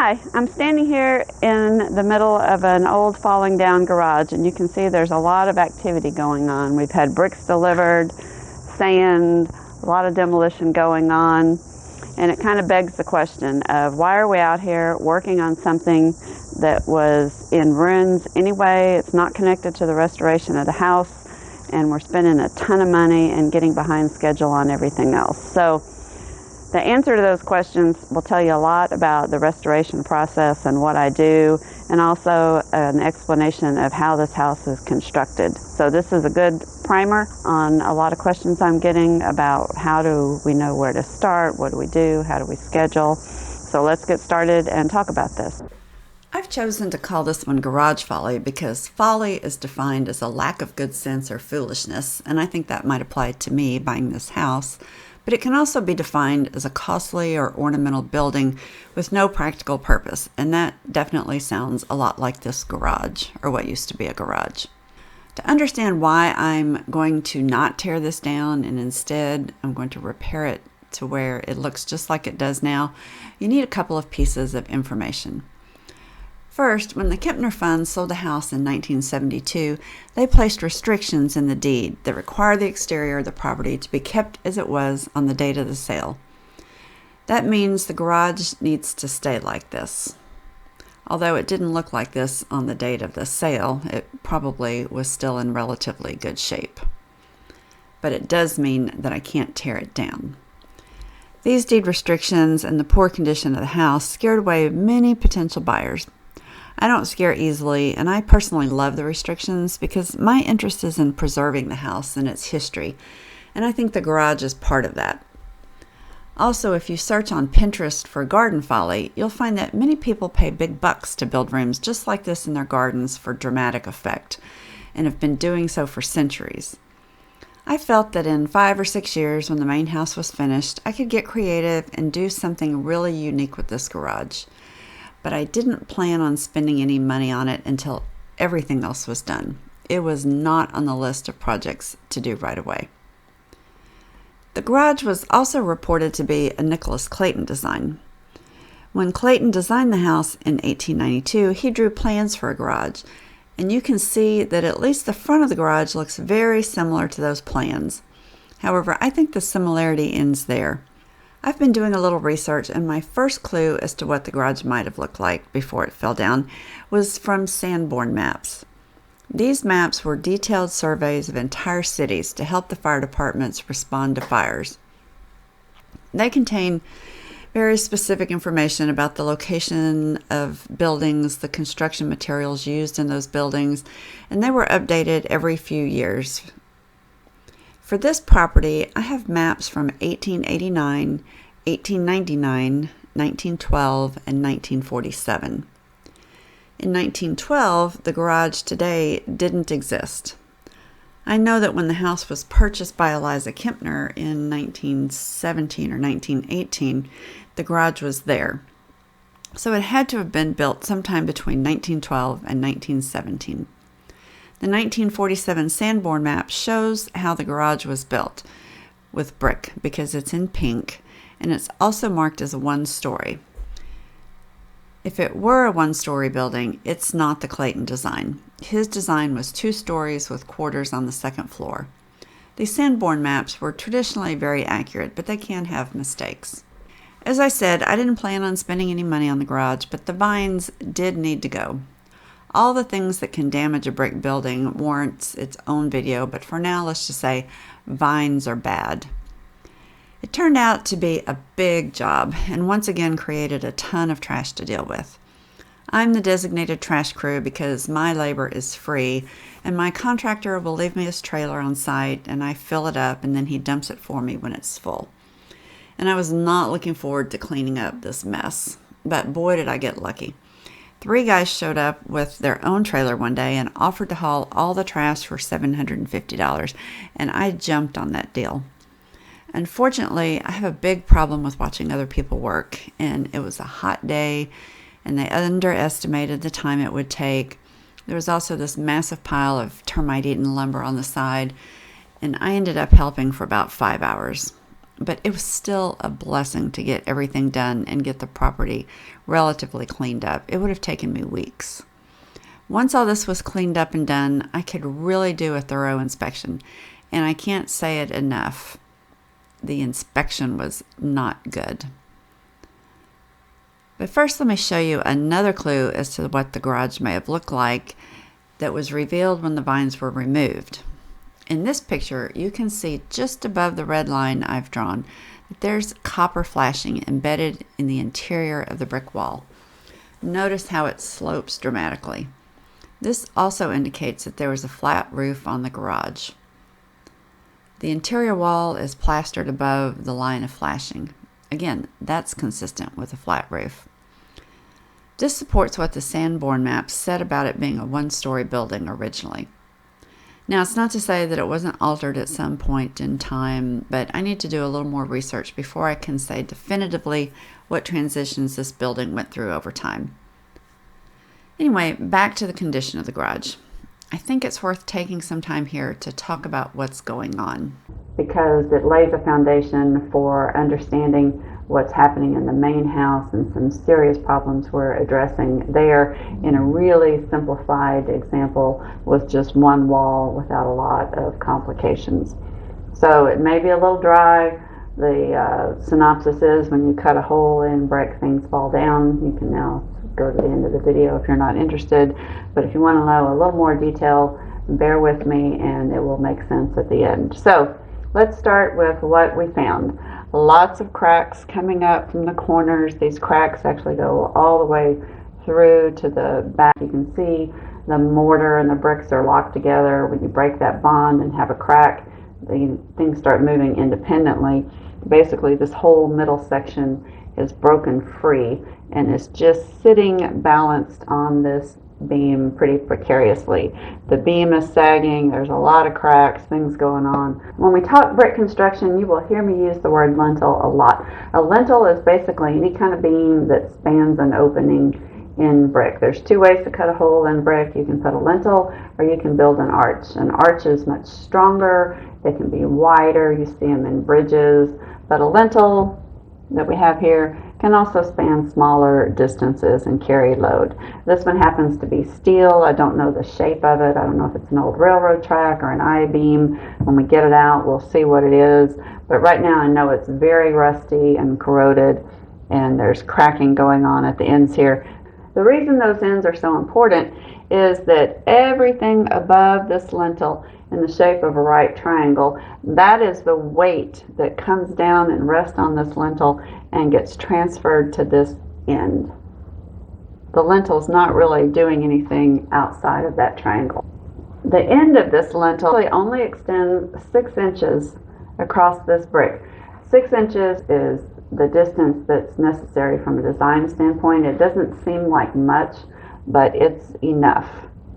Hi, I'm standing here in the middle of an old falling down garage, and you can see there's a lot of activity going on. We've had bricks delivered, sand, a lot of demolition going on, and it kind of begs the question of why are we out here working on something that was in ruins anyway? It's not connected to the restoration of the house, and we're spending a ton of money and getting behind schedule on everything else. So the answer to those questions will tell you a lot about the restoration process and what I do, and also an explanation of how this house is constructed. So this is a good primer on a lot of questions I'm getting about how do we know where to start, what do we do, how do we schedule. So let's get started and talk about this. I've chosen to call this one Garage Folly because folly is defined as a lack of good sense or foolishness, and I think that might apply to me buying this house. But it can also be defined as a costly or ornamental building with no practical purpose, and that definitely sounds a lot like this garage, or what used to be a garage. To understand why I'm going to not tear this down and instead I'm going to repair it to where it looks just like it does now, you need a couple of pieces of information. First, when the Kempner funds sold the house in 1972, they placed restrictions in the deed that require the exterior of the property to be kept as it was on the date of the sale. That means the garage needs to stay like this. Although it didn't look like this on the date of the sale, it probably was still in relatively good shape. But it does mean that I can't tear it down. These deed restrictions and the poor condition of the house scared away many potential buyers. I don't scare easily, and I personally love the restrictions because my interest is in preserving the house and its history, and I think the garage is part of that. Also, if you search on Pinterest for garden folly, you'll find that many people pay big bucks to build rooms just like this in their gardens for dramatic effect, and have been doing so for centuries. I felt that in 5 or 6 years, when the main house was finished, I could get creative and do something really unique with this garage. But I didn't plan on spending any money on it until everything else was done. It was not on the list of projects to do right away. The garage was also reported to be a Nicholas Clayton design. When Clayton designed the house in 1892, he drew plans for a garage, and you can see that at least the front of the garage looks very similar to those plans. However, I think the similarity ends there. I've been doing a little research, and my first clue as to what the garage might have looked like before it fell down was from Sanborn maps. These maps were detailed surveys of entire cities to help the fire departments respond to fires. They contain very specific information about the location of buildings, the construction materials used in those buildings, and they were updated every few years. For this property, I have maps from 1889, 1899, 1912, and 1947. In 1912, the garage today didn't exist. I know that when the house was purchased by Eliza Kempner in 1917 or 1918, the garage was there. So it had to have been built sometime between 1912 and 1917. The 1947 Sanborn map shows how the garage was built with brick because it's in pink, and it's also marked as a one-story. If it were a one-story building, it's not the Clayton design. His design was 2 stories with quarters on the second floor. These Sanborn maps were traditionally very accurate, but they can have mistakes. As I said, I didn't plan on spending any money on the garage, but the vines did need to go. All the things that can damage a brick building warrants its own video, but for now, let's just say vines are bad. It turned out to be a big job and once again created a ton of trash to deal with. I'm the designated trash crew because my labor is free, and my contractor will leave me his trailer on site and I fill it up, and then he dumps it for me when it's full. And I was not looking forward to cleaning up this mess, but boy did I get lucky. 3 guys showed up with their own trailer one day and offered to haul all the trash for $750, and I jumped on that deal. Unfortunately, I have a big problem with watching other people work, and it was a hot day, and they underestimated the time it would take. There was also this massive pile of termite-eaten lumber on the side, and I ended up helping for about 5 hours. but it was still a blessing to get everything done and get the property relatively cleaned up. It would have taken me weeks. Once all this was cleaned up and done, I could really do a thorough inspection, and I can't say it enough. The inspection was not good. But first, let me show you another clue as to what the garage may have looked like that was revealed when the vines were removed. In this picture, you can see just above the red line I've drawn that there's copper flashing embedded in the interior of the brick wall. Notice how it slopes dramatically. This also indicates that there was a flat roof on the garage. The interior wall is plastered above the line of flashing. Again, that's consistent with a flat roof. This supports what the Sanborn maps said about it being a one-story building originally. Now, it's not to say that it wasn't altered at some point in time, but I need to do a little more research before I can say definitively what transitions this building went through over time. Anyway, back to the condition of the garage. I think it's worth taking some time here to talk about what's going on, because it lays a foundation for understanding what's happening in the main house and some serious problems we're addressing there in a really simplified example with just one wall without a lot of complications. So it may be a little dry. The synopsis is when you cut a hole in brick, things fall down. You can now go to the end of the video if you're not interested, but if you want to know a little more detail, bear with me and it will make sense at the end. So let's start with what we found. Lots of cracks coming up from the corners. These cracks actually go all the way through to the back. You can see the mortar and the bricks are locked together. When you break that bond and have a crack, the things start moving independently. Basically, this whole middle section is broken free and is just sitting balanced on this beam pretty precariously. The beam is sagging, there's a lot of cracks, things going on. When we talk brick construction, you will hear me use the word lintel a lot. A lintel is basically any kind of beam that spans an opening in brick. There's two ways to cut a hole in brick. You can put a lintel or you can build an arch. An arch is much stronger, it can be wider, you see them in bridges, but a lintel that we have here can also span smaller distances and carry load. This one happens to be steel. I don't know the shape of it. I don't know if it's an old railroad track or an I-beam. When we get it out, we'll see what it is. But right now I know it's very rusty and corroded, and there's cracking going on at the ends here. The reason those ends are so important is that everything above this lintel in the shape of a right triangle, that is the weight that comes down and rests on this lintel and gets transferred to this end. The lintel's not really doing anything outside of that triangle. The end of this lintel only extends 6 inches across this brick. 6 inches is the distance that's necessary from a design standpoint. It doesn't seem like much, but it's enough.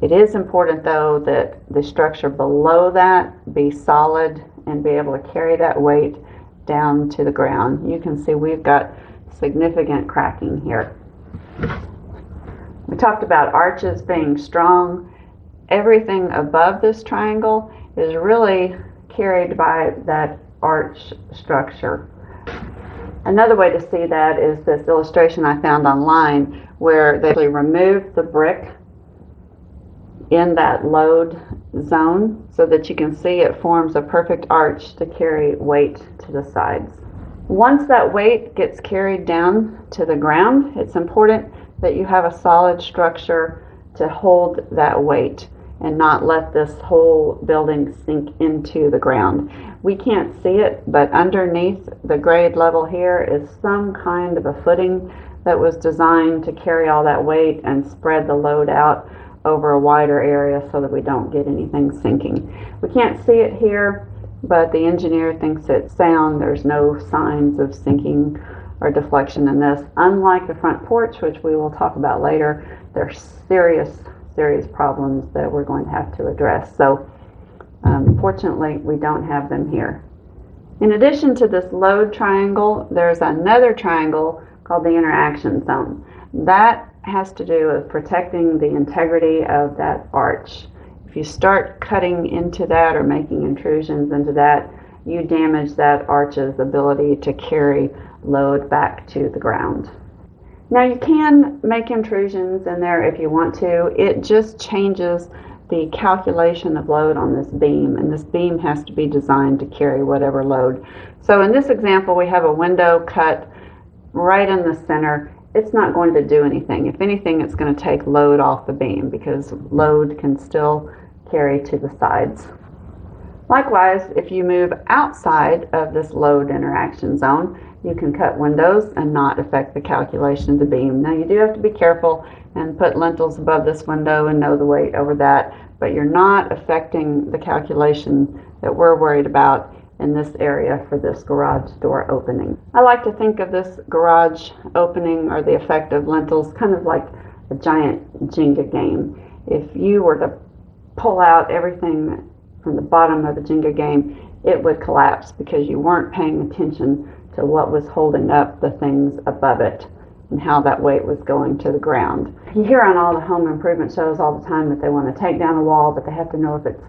It is important, though, that the structure below that be solid and be able to carry that weight down to the ground. You can see we've got significant cracking here. We talked about arches being strong. Everything above this triangle is really carried by that arch structure. Another way to see that is this illustration I found online where they actually removed the brick in that load zone so that you can see it forms a perfect arch to carry weight to the sides. Once that weight gets carried down to the ground, it's important that you have a solid structure to hold that weight and not let this whole building sink into the ground. We can't see it, but underneath the grade level here is some kind of a footing that was designed to carry all that weight and spread the load out over a wider area so that we don't get anything sinking. We can't see it here, but the engineer thinks it's sound. There's no signs of sinking or deflection in this. Unlike the front porch, which we will talk about later, there's serious problems that we're going to have to address. So fortunately, we don't have them here. In addition to this load triangle, there's another triangle called the interaction zone. That has to do with protecting the integrity of that arch. If you start cutting into that or making intrusions into that, you damage that arch's ability to carry load back to the ground. Now you can make intrusions in there if you want to. It just changes the calculation of load on this beam, and this beam has to be designed to carry whatever load. So in this example, we have a window cut right in the center. It's not going to do anything. If anything, it's going to take load off the beam because load can still carry to the sides. Likewise, if you move outside of this load interaction zone, you can cut windows and not affect the calculation of the beam. Now you do have to be careful and put lintels above this window and know the weight over that, but you're not affecting the calculation that we're worried about in this area for this garage door opening. I like to think of this garage opening or the effect of lintels kind of like a giant Jenga game. If you were to pull out everything from the bottom of the Jenga game, it would collapse because you weren't paying attention to what was holding up the things above it and how that weight was going to the ground. You hear on all the home improvement shows all the time that they want to take down a wall, but they have to know if it's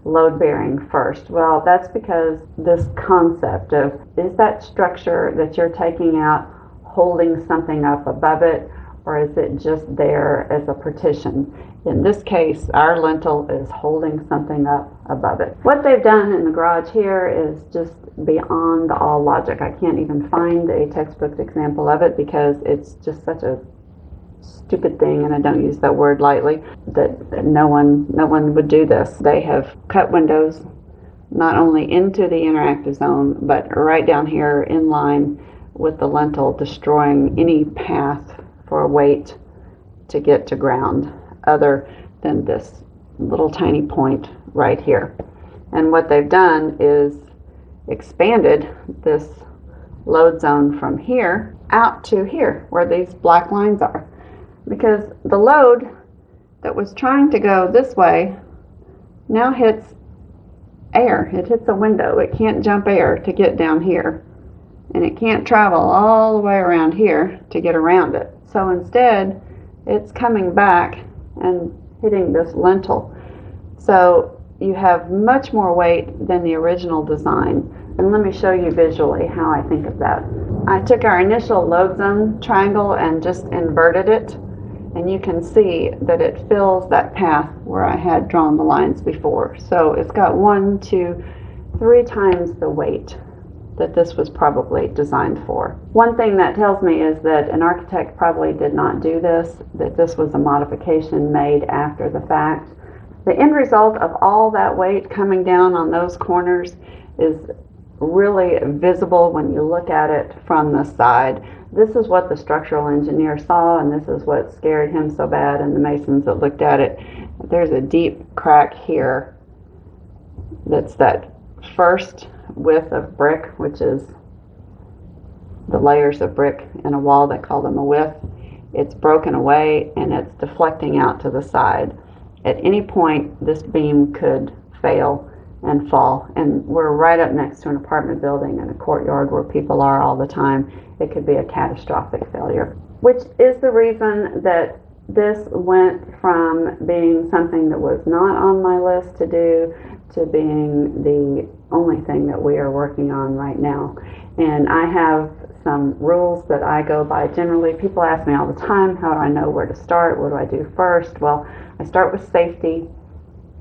load bearing first. Well, that's because this concept of, is that structure that you're taking out holding something up above it, or is it just there as a partition? In this case, our lintel is holding something up above it. What they've done in the garage here is just beyond all logic. I can't even find a textbook example of it because it's just such a stupid thing, and I don't use that word lightly, that no one would do this. They have cut windows not only into the interactive zone, but right down here in line with the lintel, destroying any path for weight to get to ground other than this little tiny point right here. And what they've done is expanded this load zone from here out to here where these black lines are, because the load that was trying to go this way now hits air. It hits a window. It can't jump air to get down here, and it can't travel all the way around here to get around it. So instead, it's coming back and hitting this lintel. So you have much more weight than the original design. And let me show you visually how I think of that. I took our initial load zone triangle and just inverted it, and you can see that it fills that path where I had drawn the lines before. So it's got 1, 2, 3 times the weight that this was probably designed for. One thing that tells me is that an architect probably did not do this, that this was a modification made after the fact. The end result of all that weight coming down on those corners is really visible when you look at it from the side. This is what the structural engineer saw, and this is what scared him so bad, and the masons that looked at it. There's a deep crack here that's that first width of brick, which is the layers of brick in a wall. They call them a width. It's broken away and it's deflecting out to the side. At any point, this beam could fail and fall, and we're right up next to an apartment building and a courtyard where people are all the time. It could be a catastrophic failure, which is the reason that this went from being something that was not on my list to do to being the only thing that we are working on right now. And I have some rules that I go by generally. People ask me all the time, how do I know where to start? What do I do first? Well, I start with safety,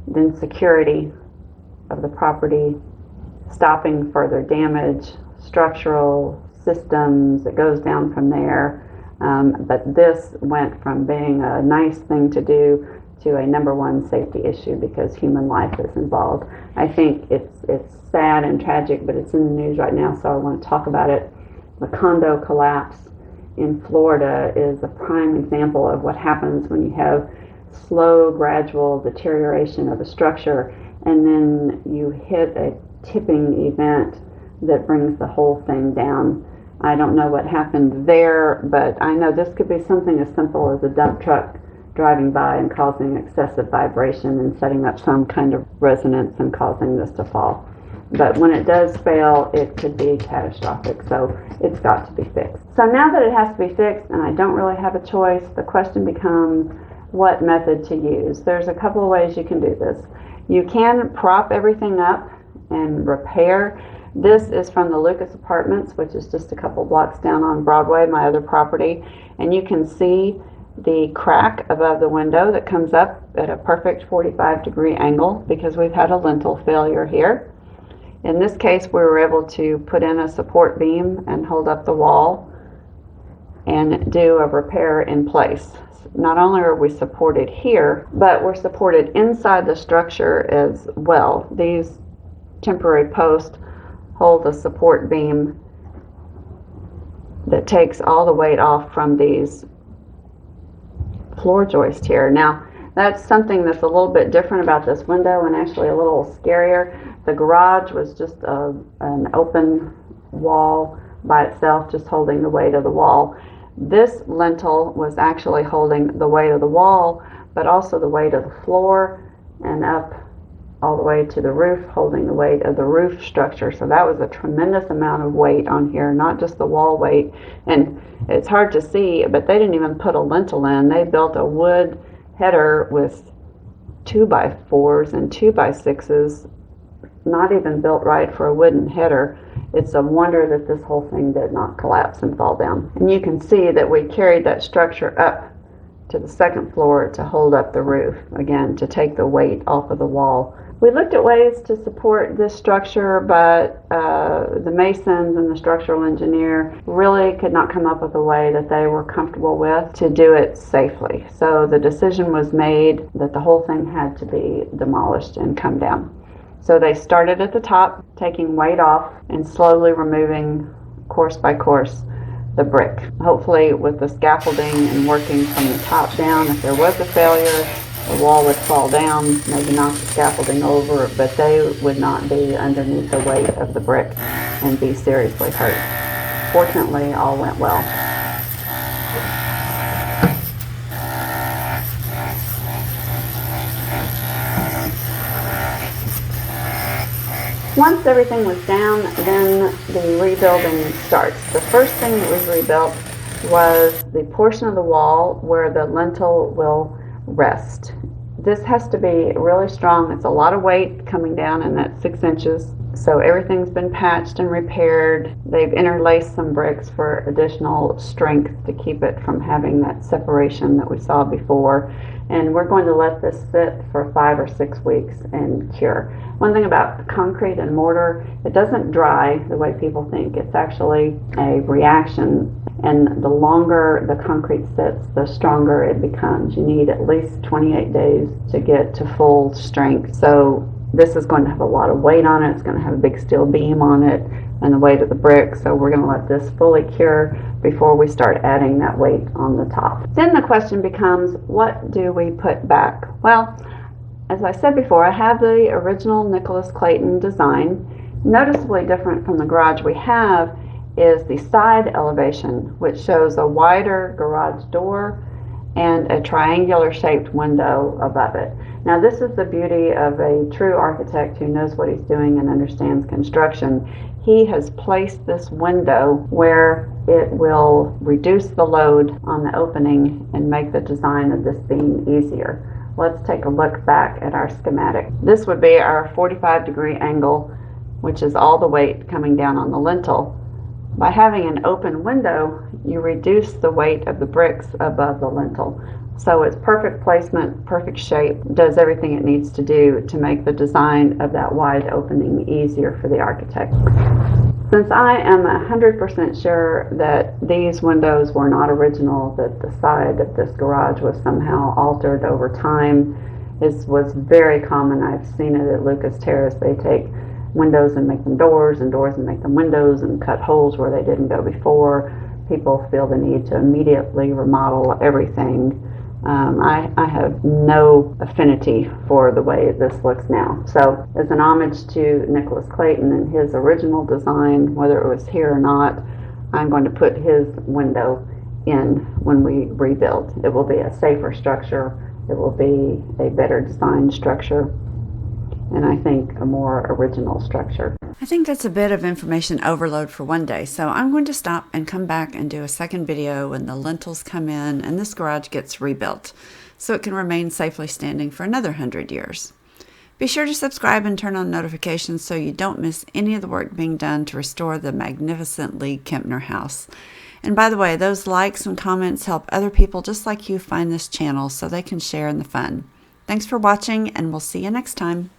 then security of the property, stopping further damage, structural systems. It goes down from there. But this went from being a nice thing to do to a #1 safety issue because human life is involved. I think it's sad and tragic, but it's in the news right now, so I want to talk about it. The condo collapse in Florida is a prime example of what happens when you have slow, gradual deterioration of a structure, and then you hit a tipping event that brings the whole thing down. I don't know what happened there, but I know this could be something as simple as a dump truck driving by and causing excessive vibration and setting up some kind of resonance and causing this to fall. But when it does fail, it could be catastrophic, so it's got to be fixed. So now that it has to be fixed and I don't really have a choice, the question becomes what method to use. There's a couple of ways you can do this. You can prop everything up and repair This is from the Lucas Apartments, which is just a couple blocks down on Broadway, my other property. And you can see the crack above the window that comes up at a perfect 45-degree angle because we've had a lintel failure here. In this case, we were able to put in a support beam and hold up the wall and do a repair in place. Not only are we supported here, but we're supported inside the structure as well. These temporary posts hold a support beam that takes all the weight off from these floor joists here. Now, that's something that's a little bit different about this window and actually a little scarier. The garage was just an open wall by itself, just holding the weight of the wall. This lintel was actually holding the weight of the wall, but also the weight of the floor and up all the way to the roof, holding the weight of the roof structure. So that was a tremendous amount of weight on here, not just the wall weight. And it's hard to see, but they didn't even put a lintel in. They built a wood header with 2x4s and 2x6s, not even built right for a wooden header. It's a wonder that this whole thing did not collapse and fall down. And you can see that we carried that structure up to the second floor to hold up the roof, again, to take the weight off of the wall. We looked at ways to support this structure, but the masons and the structural engineer really could not come up with a way that they were comfortable with to do it safely. So the decision was made that the whole thing had to be demolished and come down. So they started at the top, taking weight off and slowly removing course by course the brick. Hopefully with the scaffolding and working from the top down, if there was a failure, the wall would fall down, maybe knock the scaffolding over, but they would not be underneath the weight of the brick and be seriously hurt. Fortunately, all went well. Once everything was down, then the rebuilding starts. The first thing that was rebuilt was the portion of the wall where the lintel will rest. This has to be really strong. It's a lot of weight coming down in that 6 inches. So everything's been patched and repaired. They've interlaced some bricks for additional strength to keep it from having that separation that we saw before. And we're going to let this sit for 5 or 6 weeks and cure. One thing about concrete and mortar, it doesn't dry the way people think. It's actually a reaction, and the longer the concrete sits, the stronger it becomes. You need at least 28 days to get to full strength. So this is going to have a lot of weight on it. It's going to have a big steel beam on it and the weight of the brick. So we're going to let this fully cure before we start adding that weight on the top. Then the question becomes, what do we put back? Well, as I said before, I have the original Nicholas Clayton design. Noticeably different from the garage we have is the side elevation, which shows a wider garage door and a triangular shaped window above it. Now this is the beauty of a true architect who knows what he's doing and understands construction. He has placed this window where it will reduce the load on the opening and make the design of this beam easier. Let's take a look back at our schematic. This would be our 45-degree angle, which is all the weight coming down on the lintel. By having an open window, you reduce the weight of the bricks above the lintel. So it's perfect placement, perfect shape, does everything it needs to do to make the design of that wide opening easier for the architect. Since I am 100% sure that these windows were not original, that the side of this garage was somehow altered over time, this was very common. I've seen it at Lucas Terrace. They take windows and make them doors, and doors and make them windows, and cut holes where they didn't go before. People feel the need to immediately remodel everything. I have no affinity for the way this looks now. So as an homage to Nicholas Clayton and his original design, whether it was here or not, I'm going to put his window in when we rebuild. It will be a safer structure. It will be a better designed structure, and I think a more original structure. I think that's a bit of information overload for one day, so I'm going to stop and come back and do a second video when the lintels come in and this garage gets rebuilt, so it can remain safely standing for another 100 years. Be sure to subscribe and turn on notifications so you don't miss any of the work being done to restore the magnificent League-Kempner house. And by the way, those likes and comments help other people just like you find this channel so they can share in the fun. Thanks for watching, and we'll see you next time.